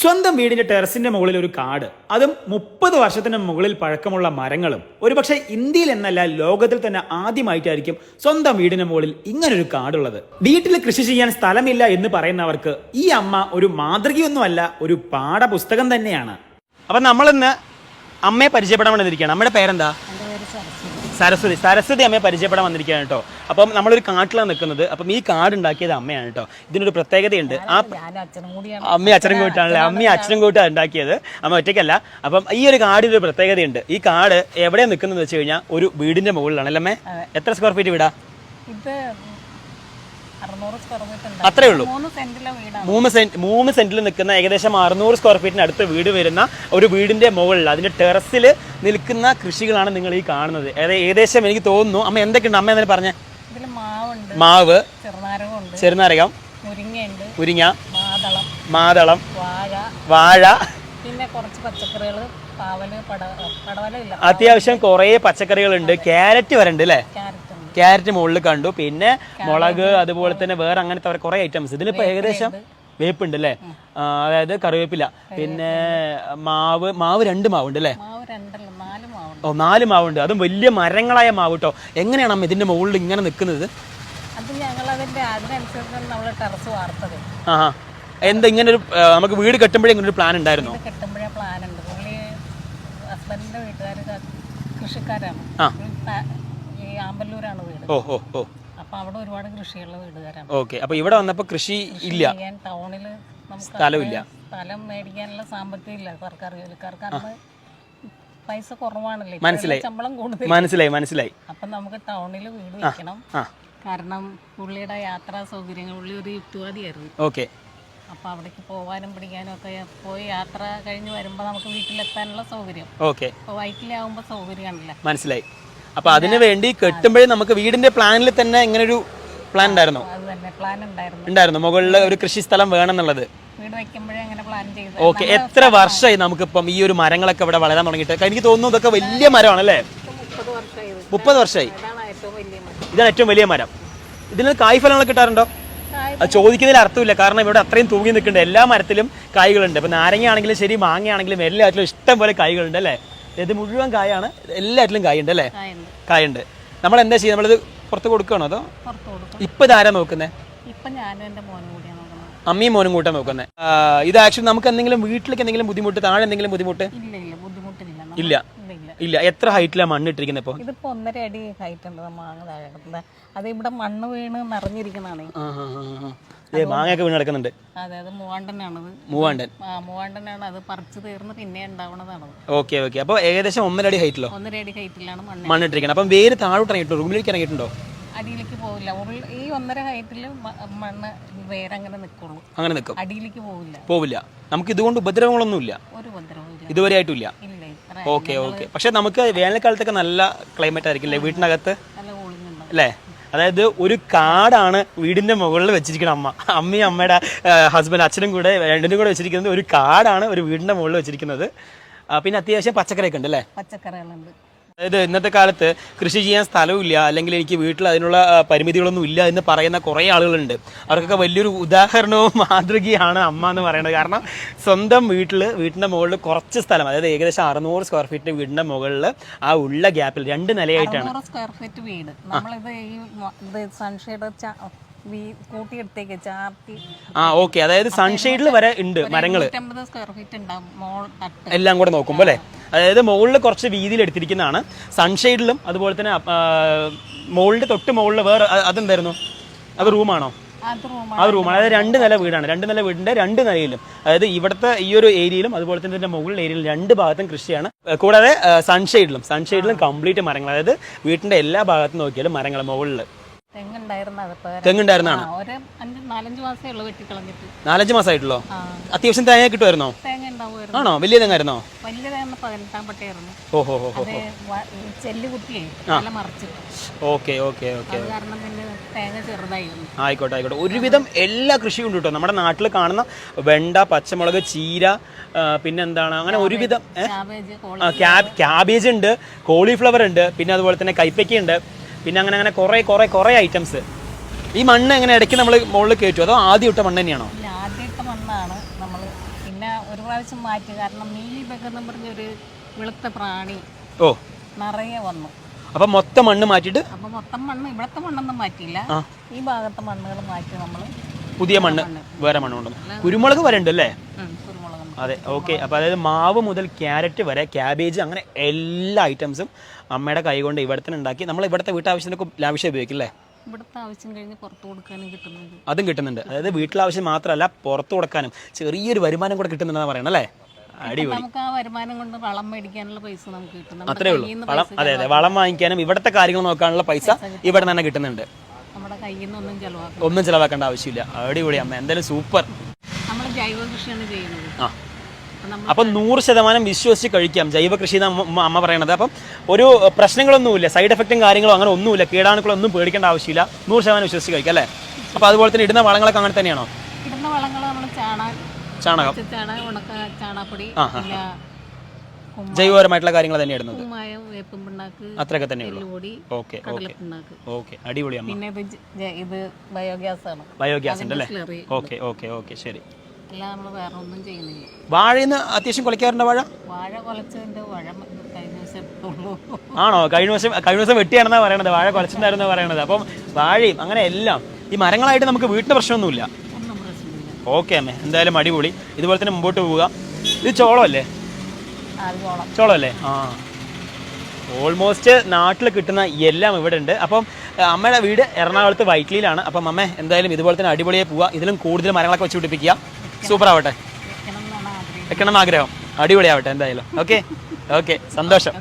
സ്വന്തം വീടിന്റെ ടെറസിന്റെ മുകളിൽ ഒരു കാട്, അതും 30 വർഷത്തിന് മുകളിൽ പഴക്കമുള്ള മരങ്ങളും. ഒരുപക്ഷെ ഇന്ത്യയിൽ എന്നല്ല ലോകത്തിൽ തന്നെ ആദ്യമായിട്ടായിരിക്കും സ്വന്തം വീടിന് മുകളിൽ ഇങ്ങനൊരു കാടുള്ളത്. വീട്ടിൽ കൃഷി ചെയ്യാൻ സ്ഥലമില്ല എന്ന് പറയുന്നവർക്ക് ഈ അമ്മ ഒരു മാതൃകയൊന്നുമല്ല, ഒരു പാഠപുസ്തകം തന്നെയാണ്. അപ്പൊ നമ്മളിന്ന് അമ്മയെ പരിചയപ്പെടാൻ വന്നിരിക്കുകയാണ്. അമ്മയുടെ പേരെന്താ? സരസ്വതി അമ്മയെ പരിചയപ്പെടാൻ വന്നിരിക്കുകയാണ് കേട്ടോ. അപ്പം നമ്മളൊരു കാട്ടിലാണ് നിൽക്കുന്നത്. അപ്പം ഈ കാട് ഉണ്ടാക്കിയത് അമ്മയാണ് കേട്ടോ. ഇതിനൊരു പ്രത്യേകതയുണ്ട്. അമ്മയും അച്ഛനും കൂട്ടാണല്ലേ, അമ്മയും അച്ഛനും കൂട്ടാണ് ഉണ്ടാക്കിയത്, അമ്മ ഒറ്റയ്ക്കല്ല. അപ്പം ഈ ഒരു കാടിനൊരു പ്രത്യേകതയുണ്ട്. ഈ കാട് എവിടെയാണ് നിൽക്കുന്നത് വെച്ച് കഴിഞ്ഞാൽ ഒരു വീടിന്റെ മുകളിലാണ് അല്ലേ അമ്മേ? എത്ര സ്ക്വയർ ഫീറ്റ് വീടാ? അത്രേ ഉള്ളൂ. 3 സെന്റിൽ നിൽക്കുന്ന ഏകദേശം 600 സ്ക്വയർ ഫീറ്റിന് അടുത്ത് വീട് വരുന്ന ഒരു വീടിന്റെ മുകളിൽ അതിന്റെ ടെറസിൽ നിൽക്കുന്ന കൃഷികളാണ് നിങ്ങൾ ഈ കാണുന്നത്. ഏകദേശം എനിക്ക് തോന്നുന്നു അമ്മ എന്തൊക്കെയുണ്ട് അമ്മ എന്നതിന് പറഞ്ഞ? മാവ്, ചെറുനാരകം, മുരിങ്ങ, മാതളം, വാഴ, പിന്നെ കുറച്ച് പച്ചക്കറികൾ, അത്യാവശ്യം കുറേ പച്ചക്കറികളുണ്ട്. ക്യാരറ്റ് വരണ്ട് അല്ലേ? ക്യാരറ്റ് മുകളിൽ കണ്ടു. പിന്നെ മുളക്, അതുപോലെ തന്നെ വേറെ അങ്ങനത്തെ കുറെ ഐറ്റംസ്. ഇതിലിപ്പോ ഏകദേശം വേപ്പുണ്ട് അല്ലേ? അതായത് കറിവേപ്പില, പിന്നെ മാവ് 2 മാവുണ്ട് അല്ലേ? 4 മാവുണ്ട്. അതും വലിയ മരങ്ങളായ മാവ് കേട്ടോ. എങ്ങനെയാണ് അമ്മ ഇതിന്റെ മുകളിൽ ഇങ്ങനെ നിൽക്കുന്നത്? എന്താ ഇങ്ങനെ ഒരു നമുക്ക് വീട് കെട്ടുമ്പോഴേ ഇങ്ങനെ ഒരു പ്ലാൻ ഉണ്ടായിരുന്നോ? കൃഷിക്കാരാണ്, ആമ്പല്ലൂരാണ് വീട്. അപ്പൊ അവിടെ ഒരുപാട് കൃഷിയുള്ള വീടുകാരാണ്. ഓക്കെ. അപ്പൊ ഇവിടെ വന്നപ്പോ കൃഷി ഇല്ല, ടൗണില് സ്ഥലമില്ല, സ്ഥലം മേടിക്കാനുള്ള സാമ്പത്തികം ഇല്ല സർക്കാർ ജോലിക്കാർക്ക്. പൈസ കുറവാണല്ലേ, ശമ്പളം കൂടുതൽ. മനസ്സിലായി. അപ്പൊ നമുക്ക് ടൗണിൽ വീട് വെക്കണം. കാരണം പുള്ളിയുടെ യാത്രാ സൗകര്യങ്ങൾ, പുള്ളി ഒരു യുക്തിവാദിയായിരുന്നു. ഓക്കെ. അപ്പൊ അവിടേക്ക് പോവാനും പിടിക്കാനും ഒക്കെ പോയി യാത്ര കഴിഞ്ഞ് വരുമ്പോ നമുക്ക് വീട്ടിലെത്താനുള്ള സൗകര്യം. ഓക്കെ. വൈറ്റിലാവുമ്പോ സൗകര്യമാണല്ലോ. മനസ്സിലായി. അപ്പൊ അതിനു വേണ്ടി കെട്ടുമ്പോഴേ നമുക്ക് വീടിന്റെ പ്ലാനിൽ തന്നെ ഇങ്ങനെ ഒരു പ്ലാൻ ഉണ്ടായിരുന്നോ? ഉണ്ടായിരുന്നു, മുകളിൽ ഒരു കൃഷി സ്ഥലം വേണം എന്നുള്ളത്. ഓക്കെ. എത്ര വർഷമായി നമുക്കിപ്പം ഈ ഒരു മരങ്ങളൊക്കെ ഇവിടെ വളരാൻ തുടങ്ങിയിട്ട്? എനിക്ക് തോന്നുന്നു ഇതൊക്കെ വലിയ മരമാണല്ലേ? 30 വർഷമായി. ഇതാണ് ഏറ്റവും വലിയ മരം. ഇതിന് കായ്ഫലങ്ങളൊക്കെ കിട്ടാറുണ്ടോ? അത് ചോദിക്കുന്നതിൽ അർത്ഥമില്ല, കാരണം ഇവിടെ അത്രയും തൂങ്ങി നിൽക്കുന്നുണ്ട്. എല്ലാ മരത്തിലും കായ്കളുണ്ട്. ഇപ്പൊ നാരങ്ങ ആണെങ്കിലും ശരി, മാങ്ങ ആണെങ്കിലും എല്ലാറ്റിലും ഇഷ്ടം പോലെ കായ്കളുണ്ട് അല്ലേ? ഇത് മുഴുവൻ കായാണ്, എല്ലാറ്റിലും കായുണ്ട് അല്ലേ? കായുണ്ട്. നമ്മൾ എന്താ ചെയ്യുക? നമ്മളിത് പുറത്ത് കൊടുക്കണോ അതോ? ഇപ്പൊ ഇതാരാ നോക്കുന്നത്? അമ്മയും മോനും കൂട്ടാ നോക്കുന്നത്. ഇത് ആക്ച്വലി നമുക്ക് എന്തെങ്കിലും വീട്ടിലേക്ക് എന്തെങ്കിലും ബുദ്ധിമുട്ട്, താഴെ എന്തെങ്കിലും ബുദ്ധിമുട്ട് ഇല്ല. എത്ര ഹൈറ്റിലാണ് മണ്ണ് ഇട്ടിരിക്കുന്നത്? ഇപ്പൊ ഇതിപ്പോ 1.5 അടി ഹൈറ്റ് ഉണ്ട്. മാങ്ങ താഴെ അത് ഇവിടെ മണ്ണ് വീണ് നിറഞ്ഞിരിക്കുന്നതാണ്. മാങ്ങയൊക്കെ വീണ് കിടക്കുന്നുണ്ട്. അതെ, അത് മൂവാണ്ടനാണ്. അത് പറിച്ചു തീർന്ന് പിന്നെ ഉണ്ടാവണതാണ്. ഓക്കെ. അപ്പൊ ഏകദേശം 1.5 അടി ഹൈറ്റിലോ? 1.5 അടി ഹൈറ്റിലാണ് മണ്ണിട്ടിരിക്കുന്നത്. അപ്പം വേര് താഴോട്ട് ഇറങ്ങിയിട്ടുണ്ടോ? റൂമിലേക്ക് ഇറങ്ങിയിട്ടുണ്ടോ? അടിയിലേക്ക് പോവില്ല. ഈ 1.5 ഹൈറ്റിൽ മണ്ണ് വേരങ്ങനെ നിൽക്കുള്ളൂ. അങ്ങനെ നിൽക്കും, അടിയിലേക്ക് പോവില്ല. നമുക്ക് ഇതുകൊണ്ട് ഉപദ്രവങ്ങളൊന്നുമില്ല, ഒരു ഉപദ്രവം ഇതുവരെ ആയിട്ടില്ല. ഓക്കെ. പക്ഷെ നമുക്ക് വേനൽക്കാലത്തൊക്കെ നല്ല ക്ലൈമറ്റ് ആയിരിക്കും അല്ലേ വീട്ടിനകത്ത്? അല്ലേ? അതായത് ഒരു കാടാണ് വീടിന്റെ മുകളിൽ വെച്ചിരിക്കുന്നത് അമ്മയും അമ്മയുടെ ഹസ്ബൻഡ് അച്ഛനും കൂടെ രണ്ടിനും കൂടെ വെച്ചിരിക്കുന്നത് ഒരു കാടാണ് ഒരു വീടിന്റെ മുകളിൽ വെച്ചിരിക്കുന്നത്. പിന്നെ അത്യാവശ്യം പച്ചക്കറിയൊക്കെ ഉണ്ട് അല്ലേ? പച്ചക്കറികളുണ്ട്. അതായത് ഇന്നത്തെ കാലത്ത് കൃഷി ചെയ്യാൻ സ്ഥലമില്ല, അല്ലെങ്കിൽ എനിക്ക് വീട്ടിൽ അതിനുള്ള പരിമിതികളൊന്നും ഇല്ല എന്ന് പറയുന്ന കുറേ ആളുകളുണ്ട്. അവർക്കൊക്കെ വലിയൊരു ഉദാഹരണവും മാതൃകയാണ് അമ്മ എന്ന് പറയുന്നത്. കാരണം സ്വന്തം വീട്ടിൻ്റെ മുകളിൽ കുറച്ച് സ്ഥലം, അതായത് ഏകദേശം 600 സ്ക്വയർ ഫീറ്റ് വീടിൻ്റെ മുകളിൽ ആ ഉള്ള ഗ്യാപ്പിൽ 2 നിലയായിട്ടാണ്. 600 സ്ക്വയർ ഫീറ്റ് വീട് നമ്മളിത് ഈ സൺഷെയ്ഡ് കൂട്ടിയെടുത്തേക്ക് ചാർത്തി. ഓക്കെ. അതായത് സൺഷെയ്ഡിൽ വരെ ഉണ്ട് മരങ്ങൾ, എല്ലാം കൂടെ നോക്കുമ്പോൾ അല്ലേ? അതായത് മുകളിൽ കുറച്ച് വീതിയിൽ എടുത്തിരിക്കുന്നതാണ്. സൺഷെയ്ഡിലും അതുപോലെ തന്നെ മുകളിൻ്റെ തൊട്ട് മുകളിൽ വേറെ അതെന്തായിരുന്നു? അത് റൂമാണോ? അത് റൂമാണ്. അതായത് 2 നില വീടാണ്. 2 നില വീടിന്റെ 2 നിലയിലും, അതായത് ഇവിടുത്തെ ഈ ഒരു ഏരിയയിലും അതുപോലെ തന്നെ ഇതിന്റെ മുകളിൽ ഏരിയയിലും 2 ഭാഗത്തും കൃഷിയാണ്. കൂടാതെ സൺഷെയ്ഡിലും കംപ്ലീറ്റ് മരങ്ങൾ. അതായത് വീട്ടിന്റെ എല്ലാ ഭാഗത്തും നോക്കിയാലും മരങ്ങൾ. മുകളിൽ തെങ്ങുണ്ടായിരുന്നാണ്. 4-5 മാസമായിട്ടുള്ളൂ. അത്യാവശ്യം തേങ്ങ കിട്ടുമായിരുന്നോ? ആണോ? വലിയ തെങ്ങായിരുന്നോ? ഓക്കെ. ആയിക്കോട്ടെ. ഒരുവിധം എല്ലാ കൃഷിയും ഉണ്ട് കേട്ടോ. നമ്മുടെ നാട്ടിൽ കാണുന്ന വെണ്ട, പച്ചമുളക്, ചീര, പിന്നെന്താണ് അങ്ങനെ ഒരുവിധം ക്യാബേജ് ഉണ്ട്, കോളിഫ്ലവർ ഉണ്ട്, പിന്നെ അതുപോലെ തന്നെ കൈപ്പയ്ക്ക ഉണ്ട്, പിന്നെ അങ്ങനെ കുറേ ഐറ്റംസ്. ഈ മണ്ണ് എങ്ങനെ ഇടയ്ക്ക് നമ്മൾ മുകളിൽ കയറ്റും അതോ ആദ്യം ഇട്ട മണ്ണ് തന്നെയാണോ? ആദ്യം ഇട്ട മണ്ണാണ് നമ്മൾ. പിന്നെ ഒരു പ്രാവശ്യം മാറ്റി. കാരണം മീലി ബഗ് എന്ന് പറഞ്ഞൊരു വെളുത്ത പ്രാണി നിറയെ വന്നു. അപ്പൊ മൊത്തം മണ്ണ് മാറ്റിയിട്ട് അപ്പൊ മൊത്തം മണ്ണ് ഇവിടത്തെ മണ്ണൊന്നും മാറ്റിയില്ല, ഈ ഭാഗത്തെ മണ്ണുകൾ മാറ്റി നമ്മൾ പുതിയ മണ്ണ് വേറെ മണ്ണ് കൊണ്ടുവന്നു. കുരുമുളക് വരെ ഉണ്ട് അല്ലേ? അതെ, ഓക്കെ. അപ്പോൾ അതായത് മാവ് മുതൽ ക്യാരറ്റ് വരെ, ക്യാബേജ്, അങ്ങനെ എല്ലാ ഐറ്റംസും അമ്മയുടെ കൈ കൊണ്ട് ഇവിടെ തന്നെ ഉണ്ടാക്കി നമ്മൾ ഇവിടുത്തെ വീട്ടാവശ്യത്തിനൊക്കെ ലാവശ്യം ഉപയോഗിക്കില്ലേ? ഇവിടുത്തെ ആവശ്യം കഴിഞ്ഞ് പുറത്ത് കൊടുക്കാനും കിട്ടുന്നുണ്ട്. അതും കിട്ടുന്നുണ്ട്. അതായത് വീട്ടിലാവശ്യം മാത്രമല്ല പുറത്ത് കൊടുക്കാനും ചെറിയൊരു വരുമാനം കൂടെ കിട്ടുന്നുണ്ടെന്ന് പറയണം അല്ലേ? അടിപൊളി. നമുക്ക് ആ വരുമാനം കൊണ്ട് വളം മേടിക്കാനുള്ള പൈസ നമുക്ക് കിട്ടും. അത്രേ ഉള്ളൂ. വളം, അതെ അതെ, വളം വാങ്ങിക്കാനും ഇവിടുത്തെ കാര്യങ്ങൾ നോക്കാനുള്ള പൈസ ഇവിടെ തന്നെ കിട്ടുന്നുണ്ട്. നമ്മുടെ കയ്യിൽ നിന്നൊന്നും ഒന്നും ചിലവാക്കേണ്ട ആവശ്യമില്ല. അടിപൊളി അമ്മ, എന്തായാലും സൂപ്പർ. നമ്മൾ ജൈവ കൃഷിയാണ് ചെയ്യുന്നത്. അപ്പം 100% വിശ്വസിച്ച് കഴിക്കാം ജൈവ കൃഷി എന്ന് അമ്മ പറയണത്. അപ്പം ഒരു പ്രശ്നങ്ങളൊന്നുമില്ല, സൈഡ് എഫക്റ്റും കാര്യങ്ങളും അങ്ങനെ ഒന്നുമില്ല, കീടാണുക്കളൊന്നും പേടിക്കേണ്ട ആവശ്യമില്ല, 100% വിശ്വസിച്ച് കഴിക്കാം അല്ലേ? അപ്പോൾ അതുപോലെ തന്നെ ഇടുന്ന വളങ്ങളൊക്കെ അങ്ങനെ തന്നെയാണോ? ഇടുന്ന വളങ്ങൾ നമ്മൾ ചാണകം, ഉണക്ക ചാണകപ്പൊടി, ജൈവപരമായിട്ടുള്ള കാര്യങ്ങൾ തന്നെ ഇടുന്നത്, വേപ്പും പിണ്ണാക്ക്, അത്രയൊക്കെ തന്നെ ഉള്ളൂ. ഓക്കെ ഓക്കെ, അടിപൊളി അമ്മ. പിന്നെ ഇത് ബയോഗ്യാസ് ആണ്. ബയോഗ്യാസ് ഉണ്ട് അല്ലേ? ഓക്കെ ഓക്കെ ഓക്കെ, ശരി. എല്ലാം നമ്മൾ വേറെ ഒന്നും ചെയ്യുന്നില്ല. വാഴയിൽ നിന്ന് അത്യാവശ്യം കുലയ്ക്കാറുണ്ട് വാഴ? വാഴ കുലച്ചതിന്റെ കഴിഞ്ഞ ദിവസം എടുത്തുള്ളൂ. ആണോ? കഴിഞ്ഞ ദിവസം വെട്ടിയാണെന്നാണ് പറയണത്, വാഴ കുലച്ചിട്ടുണ്ടായിരുന്ന പറയണത്. അപ്പം വാഴയും അങ്ങനെ എല്ലാം ഈ മരങ്ങളായിട്ട് നമുക്ക് വീട്ടിന് പ്രശ്നമൊന്നുമില്ല. ഓക്കെ അമ്മേ, എന്തായാലും അടിപൊളി. ഇതുപോലെ തന്നെ മുമ്പോട്ട് പോവുക. ഇത് ചോളമല്ലേ? ചോളമല്ലേ? ആ, ഓൾമോസ്റ്റ് നാട്ടിൽ കിട്ടുന്ന എല്ലാം ഇവിടെ ഉണ്ട്. അപ്പം അമ്മയുടെ വീട് എറണാകുളത്ത് വൈറ്റിലിയിലാണ്. അപ്പം അമ്മ എന്തായാലും ഇതുപോലെ തന്നെ അടിപൊളിയെ പോവുക, ഇതിലും കൂടുതൽ മരങ്ങളൊക്കെ വെച്ച് പിടിപ്പിക്കുക. സൂപ്പർ ആവട്ടെ, വെക്കണം എന്ന് ആഗ്രഹം. അടിപൊളിയാവട്ടെ എന്തായാലും. ഓക്കെ ഓക്കെ, സന്തോഷം.